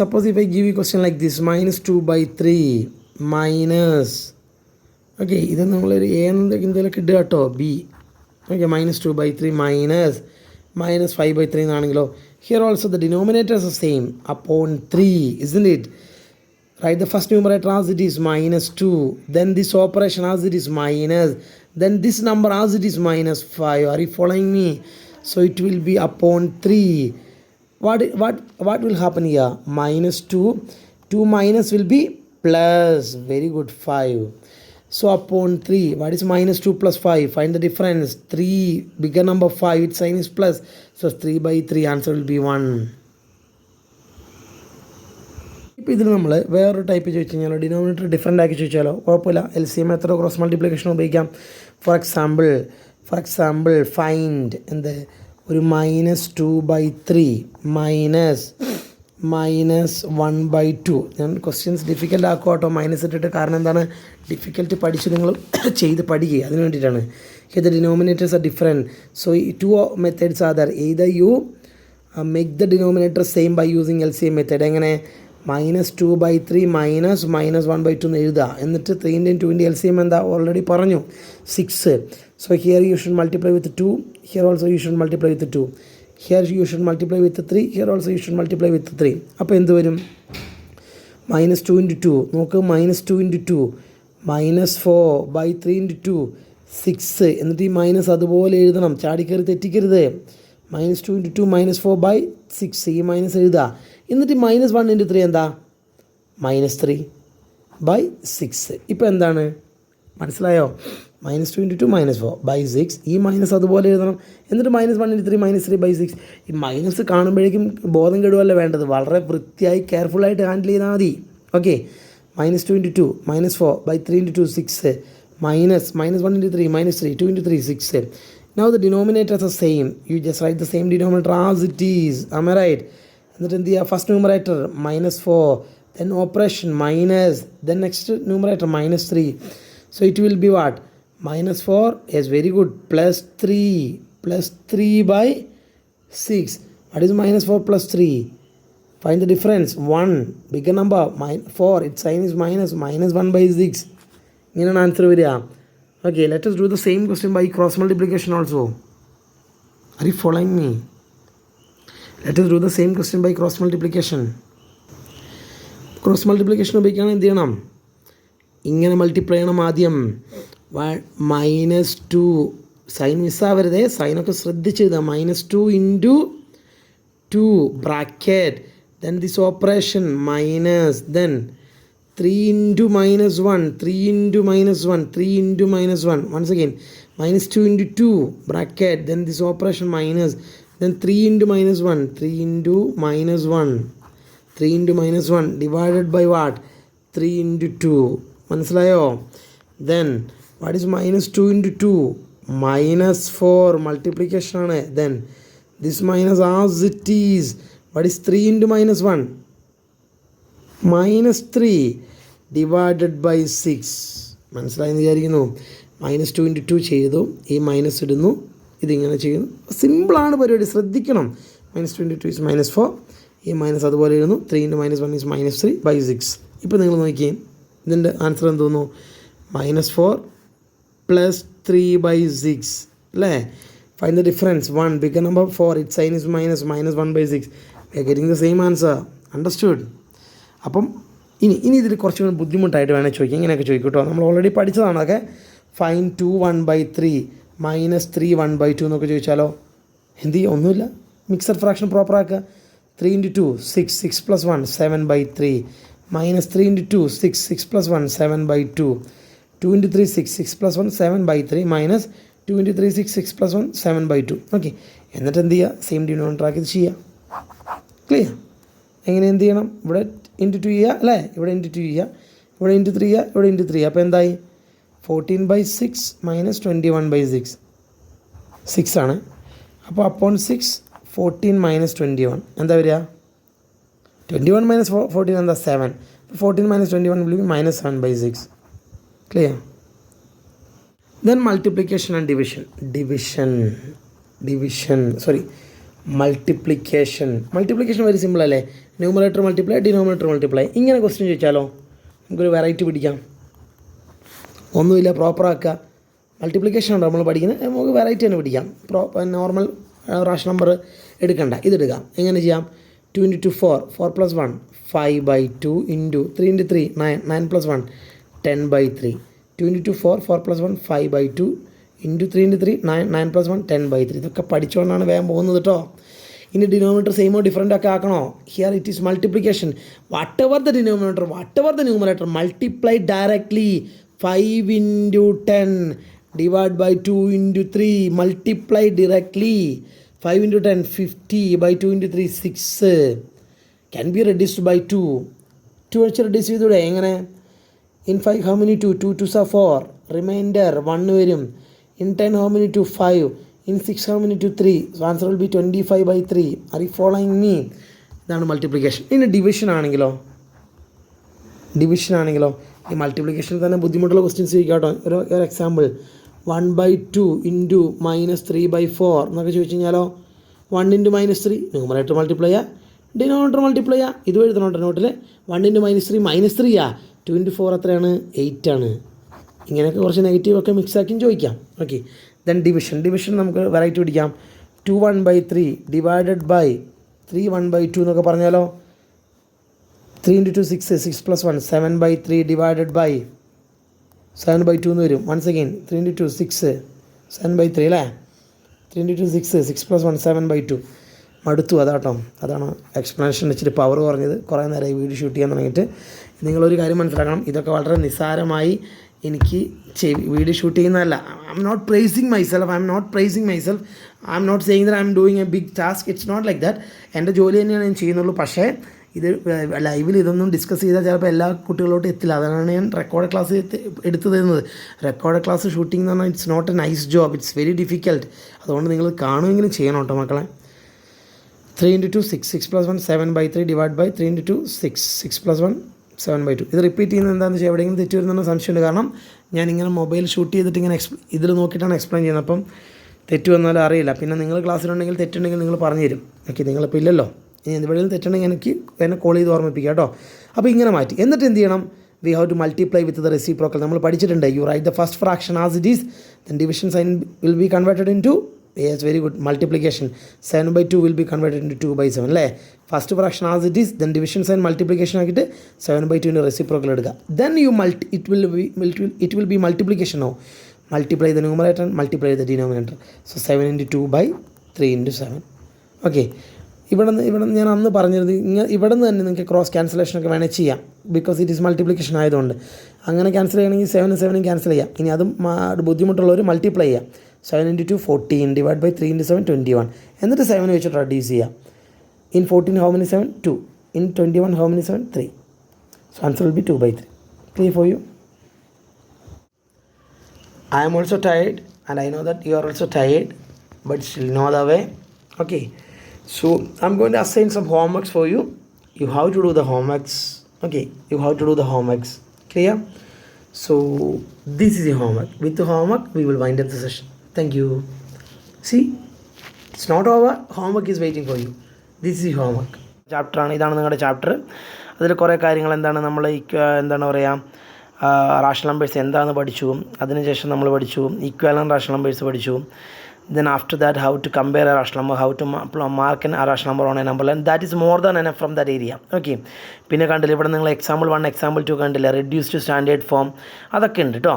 suppose if I give you question like this, -2/3 minus, okay, ഇത് നമ്മളൊരു എന്തെങ്കിലുമൊക്കെ ഇടുക കേട്ടോ, ബി. ഓക്കെ, -2/3 -5/3 എന്നാണെങ്കിലോ, here also the denominators are same upon 3, isn't it? Write the first numerator as it is -2, then this operation as it is minus, then this number as it is -5. Are you following me? So it will be upon 3. What will happen here? -2 minus will be plus, very good, 5. So upon 3, what is -2 plus 5? Find the difference. 3, bigger number 5, its sign is plus. So 3/3, answer will be 1. ഇപ്പോൾ ഇതിൽ നമ്മൾ വേറൊരു type ചോദിച്ചു കഴിഞ്ഞാലോ, denominator different ആക്കി ചോദിച്ചാലോ കുഴപ്പമില്ല, LCM മെത്തഡോ cross multiplication ഉപയോഗിക്കാം. ഫോർ എക്സാമ്പിൾ ഫൈൻഡ് എന്ത്, ഒരു -2/3 -1/2. ഞാൻ ക്വസ്റ്റ്യൻസ് ഡിഫിക്കൽട്ട് ആക്കുക കേട്ടോ, മൈനസ് ഇട്ടിട്ട്. കാരണം എന്താണ്? ഡിഫിക്കൽട്ട് പഠിച്ച് നിങ്ങൾ ചെയ്ത് പഠിക്കുക, അതിന് വേണ്ടിയിട്ടാണ്. Here the denominators are different. So ഈ 2 methods are there. Either you make the denominator same by using LCM method. എങ്ങനെ? -2/3 -1/2 എന്ന് എഴുതുക. എന്നിട്ട് 3ൻ്റെയും 2ൻ്റെയും LCM എന്താ ഓൾറെഡി പറഞ്ഞു, 6. So here you should multiply with 2, here also you should multiply with 2. Here you should multiply with 3, here also you should multiply with 3. അപ്പോൾ എന്ത് വരും? -2 × 2. നോക്ക്, -2 × 2 -4/3 × 2 6. എന്നിട്ട് ഈ മൈനസ് അതുപോലെ എഴുതണം, ചാടിക്കയറി തെറ്റിക്കരുത്. -2 × 2 -4/6, ഈ മൈനസ് എഴുതുക. എന്നിട്ട് -1 × 3 എന്താ? -3/6. ഇപ്പോൾ എന്താണ് മനസ്സിലായോ? -2 × 2 -4/6, ഈ മൈനസ് അതുപോലെ എഴുതണം. എന്നിട്ട് -1 × 3 -3/6. ഈ മൈനസ് കാണുമ്പോഴേക്കും ബോധം കെടുവല്ല വേണ്ടത്, വളരെ വൃത്തിയായി കെയർഫുള്ളായിട്ട് ഹാൻഡിൽ ചെയ്താൽ മതി. Okay, -2 × 2 -4/3 × 2 6 -1 × 3 -3 2 × 3 6. Now the denominators are same. You just write the same denominator as it is. Am I right? എന്നിട്ട് എന്ത് ചെയ്യുക? First numerator -4 then operation minus, then next numerator minus 3. So it will be what? Minus 4, yes, very good, plus 3 by 6. What is minus 4 plus 3? Find the difference. 1, bigger number, 4, its sign is minus 1 by 6. ഇങ്ങനെയാണ് answer വരിക. Okay, let us do the same question by cross multiplication also. Are you following me? Let us do the same question by cross multiplication. Cross multiplication ഉപയോഗിക്കുകയാണെങ്കിൽ എന്ത് ചെയ്യണം? ഇങ്ങനെ multiply ചെയ്യണം ആദ്യം. -2 sign മിസ്സാവരുതേ, സൈനൊക്കെ ശ്രദ്ധിച്ചെഴുതുക. -2 into 2 bracket, then this operation minus, then 3 into -1, 3 into -1, 3 into -1, once again -2 into 2 bracket, then this operation minus, then 3 into -1, 3 into -1, 3 into -1 divided by what? 3 into 2. മനസ്സിലായോ? Then what is -2 into 2? -4 multiplication ആണ്. Then this minus as it is. What is 3 into -1? -3 divided by 6. മനസ്സിലായെന്ന് വിചാരിക്കുന്നു. -2 into 2 ചെയ്തു, ഈ minus ഇടുന്നു, ഇതിങ്ങനെ ചെയ്യുന്നു. സിമ്പിളാണ് പരിപാടി, ശ്രദ്ധിക്കണം. -2 into 2 is -4, ഈ മൈനസ് അതുപോലെ എഴുതുന്നു. 3 into -1 is -3 by 6. ഇപ്പോൾ നിങ്ങൾ നോക്കിയേ, ഇതിൻ്റെ ആൻസർ എന്ത് തോന്നുന്നു? -4 plus 3 by 6 അല്ലേ? Find the difference. 1, bigger number, 4, its sign is minus 1 by 6. We are getting the same answer. Understood? അപ്പം ഇനി ഇതിൽ കുറച്ചുകൂടി ബുദ്ധിമുട്ടായിട്ട് വേണേൽ ചോദിക്കാം. ഇങ്ങനെയൊക്കെ ചോദിക്കും കേട്ടോ, നമ്മൾ ഓൾറെഡി പഠിച്ചതാണ് അതൊക്കെ. ഫൈൻ 2 1/3 -3 1/2 എന്നൊക്കെ ചോദിച്ചാലോ എന്ത് ചെയ്യും? ഒന്നുമില്ല, മിക്സഡ് ഫ്രാക്ഷൻ പ്രോപ്പർ ആക്കുക. 3 into 2 6, 6 plus 1 7/3, -3 into 2 6, 6 plus 1 7/2, 2 into 3 6, 6 plus 1 7/3, minus 2 into 3 6, 6 plus 1 7/2. Okay, എന്നിട്ട് എന്ത് ചെയ്യുക? സെയിം ഡിനോമിനേറ്റർ ആക്കി ഇത് ചെയ്യുക. ക്ലിയർ? എങ്ങനെ എന്ത് ചെയ്യണം? ഇവിടെ ഇൻറ്റു 2 ചെയ്യുക അല്ലേ? ഇവിടെ ഇൻറ്റു 2 ചെയ്യുക, ഇവിടെ ഇൻറ്റു 3 ചെയ്യുക, ഇവിടെ ഇൻറ്റു 3. അപ്പോൾ എന്തായി? 14/6 minus 21/6, 6 ആണ്. അപ്പോൾ upon 6 14 minus 21 എന്താ വരിക? 21 minus 14 എന്താ? 7. 14 minus 21 will be -7/6. Clear? Then multiplication and division. Multiplication very simple അല്ലേ? Numerator multiply, denominator multiply. ഇങ്ങനെ ക്വസ്റ്റ്യൻ ചോദിച്ചാലോ നമുക്കൊരു വെറൈറ്റി പിടിക്കാം. ഒന്നുമില്ല, പ്രോപ്പർ ആക്കുക. മൾട്ടിപ്ലിക്കേഷൻ ഉണ്ട് നമ്മൾ പഠിക്കുന്നത്, നമുക്ക് വെറൈറ്റി തന്നെ പിടിക്കാം. നോർമൽ റാഷണൽ നമ്പർ എടുക്കണ്ട, ഇതെടുക്കാം. എങ്ങനെ ചെയ്യാം? 2 into 2 4, 4 plus 1 5/2 into 3 into 3 9, 9 plus 1 10/3, 2 into 2 4, 4 plus 1 5/2 into 3 into 3 9, 9 plus 1 10/3. ഇതൊക്കെ പഠിച്ചുകൊണ്ടാണ് വേഗം പോകുന്നത് കേട്ടോ. ഇനി ഡിനോമിനേറ്റർ സെയിമോ ഡിഫറൻ്റ് ഒക്കെ ആക്കണോ? Here it is multiplication. Whatever the denominator, whatever the numerator, multiply directly. 5 into 10 divide by 2 into 3, multiply directly. 5 into 10 50 by 2 into 3 6, can be reduced by 2 വെച്ച് reduce ചെയ്തൂടെ? എങ്ങനെ? In 5 how many 2? 2 2s are 4, remainder 1 വരും. In 10 how many 2? 5. In 6 how many 2? 3. So answer will be 25/3. Are you following me? ഇതാണ് multiplication. ഇനി division ആണെങ്കിലോ ഈ മൾട്ടിപ്ലിക്കേഷനിൽ തന്നെ ബുദ്ധിമുട്ടുള്ള ക്വസ്റ്റ്യൻസ് ചോദിക്കാം കേട്ടോ. ഒരു എക്സാമ്പിൾ 1/2 into -3/4 എന്നൊക്കെ ചോദിച്ചു കഴിഞ്ഞാലോ 1 into -3 ന്യൂമറേറ്റർ മൾട്ടിപ്ലൈ ചെയ്യുക, ഡിനോമിനേറ്റർ മൾട്ടിപ്ലൈ ചെയ്യുക. ഇത് എഴുതണോട്ടോ നോട്ടിൽ. 1 into -3 -3 ചെയ്യുക. 2 into 4 എത്രയാണ്? 8 ആണ്. ഇങ്ങനെയൊക്കെ കുറച്ച് നെഗറ്റീവൊക്കെ മിക്സാക്കിയും ചോദിക്കാം. ഓക്കെ, ദെൻ ഡിവിഷൻ നമുക്ക് വെറൈറ്റി പിടിക്കാം. 2 1/3 ഡിവൈഡഡ് ബൈ 3 1/2 എന്നൊക്കെ പറഞ്ഞാലോ 3 into 2 6, 6 plus 1 7/3 divided by 7/2 എന്ന് വരും. വൺസ് അഗെയിൻ 3 into 2 6 7/3 അല്ലേ? 3 into 2 6, 6 plus 1 7/2. മടുത്തു അതാണ് എക്സ്പ്ലനേഷൻ വെച്ചിട്ട് പവർ കുറഞ്ഞത്. കുറേ നേരമായി വീഡിയോ ഷൂട്ട് ചെയ്യാൻ തുടങ്ങിയിട്ട്. നിങ്ങളൊരു കാര്യം മനസ്സിലാക്കണം, ഇതൊക്കെ വളരെ നിസ്സാരമായി എനിക്ക് വീഡിയോ ഷൂട്ട് ചെയ്യുന്നതല്ല. I'm not praising myself, I'm not saying that I'm doing a big task. It's not like that. എൻ്റെ ജോലി തന്നെയാണ് ഞാൻ ചെയ്യുന്നുള്ളൂ. പക്ഷേ ഇത് ലൈവിൽ ഇതൊന്നും ഡിസ്കസ് ചെയ്താൽ ചിലപ്പോൾ എല്ലാ കുട്ടികളോട്ടും എത്തില്ല. അതാണ് ഞാൻ റെക്കോർഡ് ക്ലാസ് എടുത്തു തരുന്നത്. റെക്കോർഡ് ക്ലാസ് ഷൂട്ടിംഗ് എന്ന് പറഞ്ഞാൽ it's not a nice job, it's very difficult. അതുകൊണ്ട് നിങ്ങൾ കാണുമെങ്കിലും ചെയ്യണം കേട്ടോ മക്കളെ. 3 into 2 6, 6 plus 1 7/3 divided by 3 into 2 6, 6 plus 1 7/2. ഇത് റിപ്പീറ്റ് ചെയ്യുന്നത് എന്താണെന്ന് വെച്ചാൽ എവിടെയെങ്കിലും തെറ്റ് വരുന്ന സംശയമുണ്ട്. കാരണം ഞാനിങ്ങനെ മൊബൈൽ ഷൂട്ട് ചെയ്തിട്ട് ഇങ്ങനെ ഇതിൽ നോക്കിയിട്ടാണ് എക്സ്പ്ലെയിൻ ചെയ്യുന്നത്. അപ്പം തെറ്റ് വന്നാലും അറിയില്ല. പിന്നെ നിങ്ങൾ ക്ലാസ്സിലുണ്ടെങ്കിൽ തെറ്റുണ്ടെങ്കിൽ നിങ്ങൾ പറഞ്ഞു തരും. ഓക്കെ, നിങ്ങളിപ്പോൾ ഇല്ലല്ലോ. ഇനി എന്തെങ്കിലും തെറ്റുണ്ടെങ്കിൽ എന്നെ കോൾ ചെയ്ത് ഓർമ്മിപ്പിക്കുക കേട്ടോ. അപ്പോൾ ഇങ്ങനെ മാറ്റി എന്നിട്ട് എന്ത് ചെയ്യണം? We have to multiply with the reciprocal. നമ്മൾ പഠിച്ചിട്ടുണ്ട്. You write the first fraction as it is, then division sign will be converted into very good multiplication. 7/2 will be converted into 2/7 അല്ലേ. First fraction as it is, then division sign multiplication ആക്കിയിട്ട് 7/2 reciprocal എടുക്കുക. Then you it will be multiplication. No, multiply the numerator and multiply the denominator. So 7 into 2/3 into 7. Okay, ഇവിടെ ഞാൻ അന്ന് പറഞ്ഞത് ഇവിടെ നിന്ന് തന്നെ നിങ്ങൾക്ക് ക്രോസ് ക്യാൻസലേഷനൊക്കെ വേണേൽ ചെയ്യാം. ബിക്കോസ് ഇറ്റ് ഈസ് മൾട്ടിപ്ലിക്കേഷൻ ആയതുകൊണ്ട് അങ്ങനെ ക്യാൻസൽ ചെയ്യണമെങ്കിൽ 7 ക്യാൻസൽ ചെയ്യാം. ഇനി അതും ബുദ്ധിമുട്ടുള്ളവർ മൾട്ടിപ്ലൈ ചെയ്യാം. 7 into 2 14 divided by 3 into 7 21. എന്നിട്ട് 7 വെച്ചിട്ട് റെഡ്യൂസ് ചെയ്യാം. In 14 how many 7? 2. In 21 how many 7? 3. So answer will be 2/3. Clear for you? I am also tired and I know that you are also tired, but still know the way. Okay, so I'm going to assign some homeworks for you. You have to do the homeworks. Okay, you have to do the homeworks. Clear? So this is the homework. With the homework we will wind up the session. Thank you. See, it's not over. Homework is waiting for you. This is the homework. Chapter ആണ്, ഇതാണ് നിങ്ങളുടെ chapter. അതിൽ കുറേ കാര്യങ്ങൾ എന്താണ് നമ്മൾ എന്താണ് പറയുക, റാഷണൽ നമ്പേഴ്സ് എന്താണെന്ന് പഠിച്ചു. അതിനുശേഷം നമ്മൾ പഠിച്ചു ഇക്വാലൻ്റ് റാഷണൽ നമ്പേഴ്സ് പഠിച്ചു. Then after that, how to compare a rational number, how to mark a rational number on a number line. That is more than enough from that area. Okay, പിന്നെ കണ്ടില്ല ഇവിടെ നിങ്ങൾ example 1 example 2 കണ്ടില്ല, reduce to standard form അതൊക്കെ ഉണ്ട് കേട്ടോ.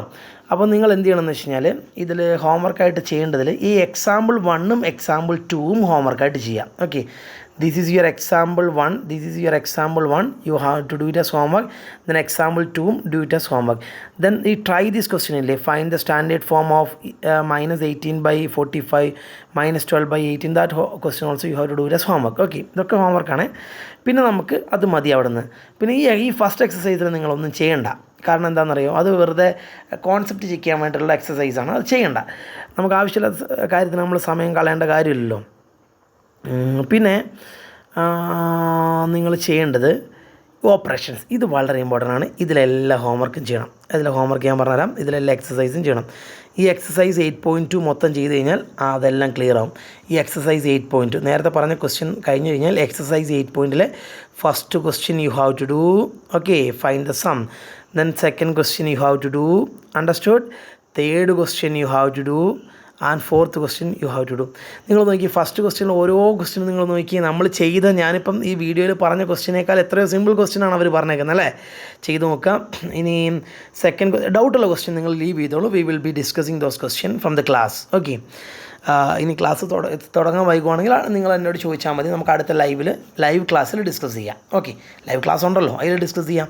അപ്പോൾ നിങ്ങൾ എന്ത് ചെയ്യണമെന്ന് വെച്ച് കഴിഞ്ഞാൽ ഇതിൽ ഹോംവർക്കായിട്ട് ചെയ്യേണ്ടതിൽ ഈ എക്സാമ്പിൾ 1ഉം എക്സാമ്പിൾ 2ഉം ഹോംവർക്കായിട്ട് ചെയ്യാം. Okay, this is your example 1, this is your example 1, you have to do it as homework. Then example 2 do it as homework. Then you try this question ille, find the standard form of minus 18/45 minus 12/18. that question also you have to do it as homework. Okay, ഇതൊക്കെ homework ആണ്. പിന്നെ നമുക്ക് അത് മതി അവിടെ നിന്ന്. പിന്നെ ഈ ഫസ്റ്റ് എക്സസൈസിൽ നിങ്ങളൊന്നും ചെയ്യണ്ട. കാരണം എന്താണെന്നറിയോ, അത് വെറുതെ കോൺസെപ്റ്റ് ചെക്ക് ചെയ്യാൻ വേണ്ടിയിട്ടുള്ള എക്സസൈസാണ്. അത് ചെയ്യണ്ട. നമുക്ക് ആവശ്യമില്ലാത്ത കാര്യത്തിന് നമ്മൾ സമയം കളയേണ്ട കാര്യമില്ലല്ലോ. പിന്നെ നിങ്ങൾ ചെയ്യേണ്ടത് ഓപ്പറേഷൻസ്. ഇത് വളരെ ഇമ്പോർട്ടൻ്റ് ആണ്. ഇതിലെല്ലാം ഹോംവർക്കും ചെയ്യണം. അതിലെ ഹോംവർക്ക് ഞാൻ പറഞ്ഞുതരാം. ഇതിലെല്ലാം എക്സസൈസും ചെയ്യണം. ഈ എക്സസൈസ് 8.2 മൊത്തം ചെയ്ത് കഴിഞ്ഞാൽ അതെല്ലാം ക്ലിയർ ആവും. ഈ എക്സസൈസ് 8.2 നേരത്തെ പറഞ്ഞ ക്വസ്റ്റ്യൻ കഴിഞ്ഞ് കഴിഞ്ഞാൽ എക്സസൈസ് 8.ലെ first question you have to do. Okay, find the sum. Then second question you have to do. Understood? Third question you have to do and fourth question you have to do. നിങ്ങൾ നോക്കി first question ഓരോ ക്വസ്റ്റ്യനും നിങ്ങൾ നോക്കി നമ്മൾ ചെയ്ത ഞാനിപ്പം ഈ വീഡിയോയിൽ പറഞ്ഞ ക്വസ്റ്റ്യനേക്കാൾ എത്രയോ സിമ്പിൾ ക്വസ്റ്റ്യനാണ് അവർ പറഞ്ഞേക്കുന്നത് അല്ലേ. ചെയ്ത് നോക്കാം. ഇനി സെക്കൻഡ് ഡൗട്ടുള്ള ക്വസ്റ്റ്യൻ നിങ്ങൾ ലീവ് ചെയ്തോളൂ. We will be discussing those question from the class. Okay, ഇനി ക്ലാസ് തുടങ്ങാൻ വൈകുവാണെങ്കിൽ നിങ്ങൾ എന്നോട് ചോദിച്ചാൽ മതി. നമുക്ക് അടുത്ത ലൈവ് ക്ലാസ്സിൽ ഡിസ്കസ് ചെയ്യാം. ഓക്കെ, ലൈവ് ക്ലാസ് ഉണ്ടല്ലോ, അതിൽ ഡിസ്കസ് ചെയ്യാം.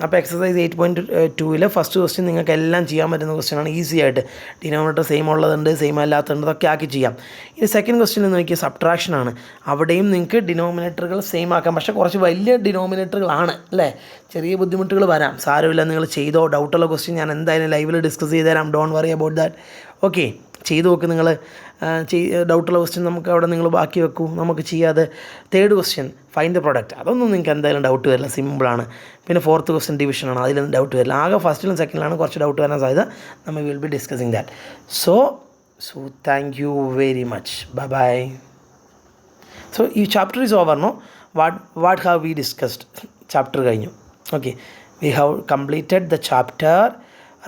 അപ്പോൾ എക്സസൈസ് 8.2 ഫസ്റ്റ് ക്വസ്റ്റ്യൻ നിങ്ങൾക്ക് എല്ലാം ചെയ്യാൻ പറ്റുന്ന ക്വസ്റ്റ്യനാണ്. ഈസി ആയിട്ട് ഡിനോമിനേറ്റർ സെയിം ഉള്ളതുണ്ട്, സെയിം അല്ലാത്തതുണ്ട്, അതൊക്കെ ആക്കി ചെയ്യാം. ഇനി സെക്കൻഡ് ക്വസ്റ്റ്യൻ എന്ന് നോക്കിയാൽ സബ്ട്രാക്ഷനാണ്. അവിടെയും നിങ്ങൾക്ക് ഡിനോമിനേറ്ററുകൾ സെയിം ആക്കാം. പക്ഷേ കുറച്ച് വലിയ ഡിനോമിനേറ്ററുകളാണ് അല്ലേ. ചെറിയ ബുദ്ധിമുട്ടുകൾ വരാം. സാരമില്ല, നിങ്ങൾ ചെയ്തോ. ഡൗട്ടുള്ള ക്വസ്റ്റ്യൻ ഞാൻ എന്തായാലും ലൈവിൽ ഡിസ്കസ് ചെയ്ത് തരാം. Don't worry about that. Okay, ചെയ്ത് നോക്ക്. നിങ്ങൾ ഡൗട്ടുള്ള ക്വസ്റ്റ്യൻ നമുക്ക് അവിടെ നിങ്ങൾ ബാക്കി വെക്കൂ, നമുക്ക് ചെയ്യാതെ. Third question find the product. അതൊന്നും നിങ്ങൾക്ക് എന്തായാലും ഡൗട്ട് വരില്ല, സിമ്പിളാണ്. പിന്നെ ഫോർത്ത് ക്വസ്റ്റ്യൻ ഡിവിഷനാണ്, അതിലൊന്നും ഡൗട്ട് വരില്ല. ആകെ ഫസ്റ്റിലും സെക്കൻഡിലാണ് കുറച്ച് ഡൗട്ട് വരാൻ സാധ്യത. നമ്മൾ will be discussing that. So thank you very much. Bye bye. So ഈ chapter is over. No, what have we discussed? Chapter കഴിഞ്ഞു. Okay, we have completed the chapter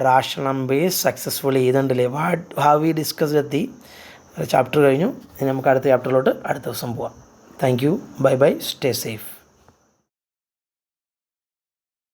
rational numbers successfully. ചെയ്തിട്ടുണ്ടല്ലേ? What have we discussed എത്തി chapter കഴിഞ്ഞു. ഇനി നമുക്ക് അടുത്ത ചാപ്റ്ററിലോട്ട് അടുത്ത ദിവസം പോവാം. Thank you. Bye bye. Stay safe.